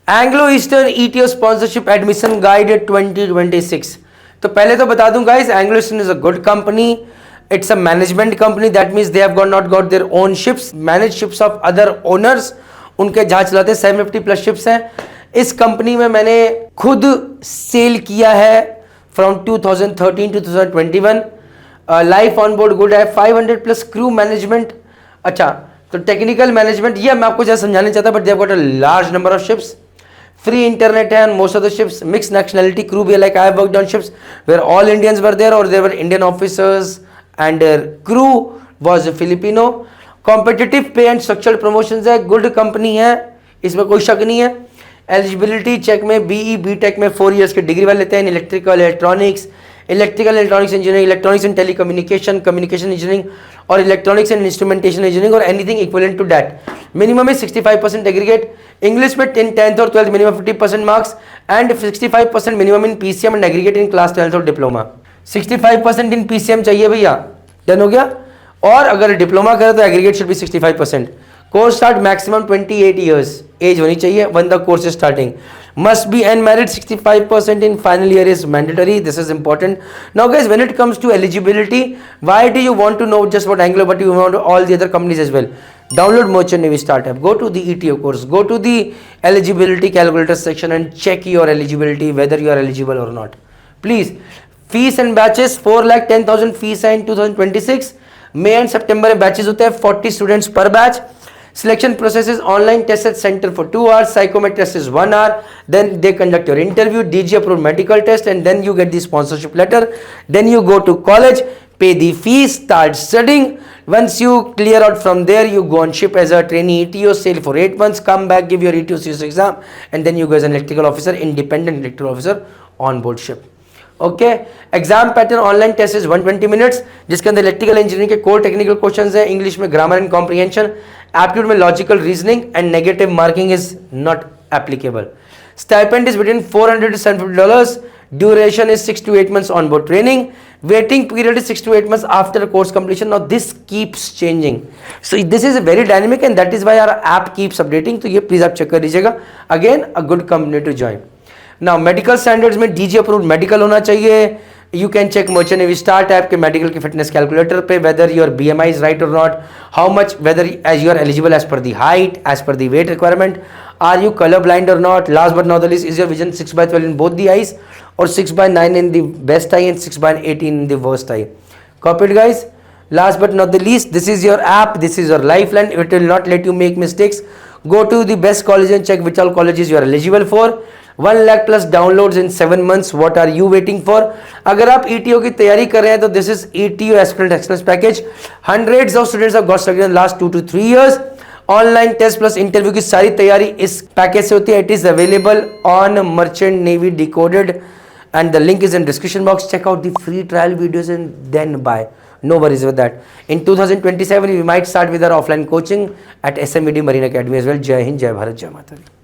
Anglo eastern ETO sponsorship admission guide 2026। तो पहले तो बता दूं guys, Anglo eastern is a good company. It's a management company. That means they have not got their own ships, managed ships of other owners. उनके जहाज चलाते हैं, 750 plus ships हैं. इस कंपनी में मैंने खुद सेल किया है from 2013 to 2021. Life on board good है, 500 प्लस क्रू मैनेजमेंट. अच्छा, तो टेक्निकल मैनेजमेंट ये मैं आपको जैसे समझाने चाहता, but they have got a large number of ships. Free internet and most of the ships, mixed nationality crew भी, like I have worked on ships where all Indians were there or there were Indian officers and crew was Filipino. Competitive pay and structured promotions है, good company है, इसमें कोई शक नहीं है. Eligibility check में BE BTech में 4 years की डिग्री वाले लेते हैं. Electrical electronics engineering, electronics and telecommunication, communication engineering और इलेक्ट्रॉनिक्स एंड इंस्ट्रूमेंटेशन इंजीनियरिंग और anything equivalent to that. Minimum है 65% एग्रीगेट. इंग्लिश में 10th और 12th minimum 50% marks and 65% minimum in PCM and aggregate in class 12th और diploma. 65% इन PCM चाहिए भैया, done हो गया. और अगर डिप्लोमा करे तो aggregate should be 65%. Course start maximum 28 years age होनी चाहिए when the course is starting. Must be unmarried. 65% in final year is mandatory. This is important. Now guys, when it comes to eligibility, why do you want to know just about Anglo but you want all the other companies as well? Download Merchant Navy Startup, go to the ETO course, go to the eligibility calculator section and check your eligibility, whether you are eligible or not. Please. Fees and batches, 4,10,000 fees है in 2026. May and September में batches होते हैं, 40 students per batch. Selection process is online test at center for 2 hours, psychometric test is 1 hour, then they conduct your interview, DG approved medical test, and then you get the sponsorship letter. Then you go to college, pay the fees, start studying. Once you clear out from there, you go on ship as a trainee ETO, sail for 8 months, come back, give your ETO CS exam, and then you go as an electrical officer, independent electrical officer on board ship. Okay. Exam pattern, online test is 120 minutes, जिसके अंदर electrical engineering के core technical questions है, English में grammar and comprehension, aptitude में logical reasoning and negative marking is not applicable. Stipend is between $400 to $750. Duration is 6 to 8 months on board training. Waiting period is 6 to 8 months after course completion. Now this keeps changing, so this is very dynamic and that is why our app keeps updating. तो ये please आप check कर लीजिएगा. Again a good company to join. Now medical standards में DG approved medical होना चाहिए. You can check merchant navy start app के medical के फिटनेस कैलकुलेटर पे whether your BMI is right और not, how much, whether age you are eligible as per the height, as per the weight requirement, are you colour blind और not, last but not the least, is your vision 6/12 in both the eyes और 6/9 in the best eye and 6/18 in the worst eye. Copy it guys. Last but not the least, this is your app, this is your lifeline, it will not let you make mistakes. Go to the best college and check which all colleges you are eligible for. 1 lakh plus downloads in 7 months. What are you waiting for? अगर आप ETO की तैयारी कर रहे हैं तो this is ETO Aspirant Excellence Package. Hundreds of students have got selected in the last 2 to 3 years. Online test plus interview की सारी तैयारी इस पैकेज से होती है. It is available on merchant navy decoded and the link is in description box. Check out the free trial videos and then buy. No worries with that. In 2027 we might start with our offline coaching at SMED Marine Academy as well. Jai Hind, Jai Bharat, Jai Mata Di.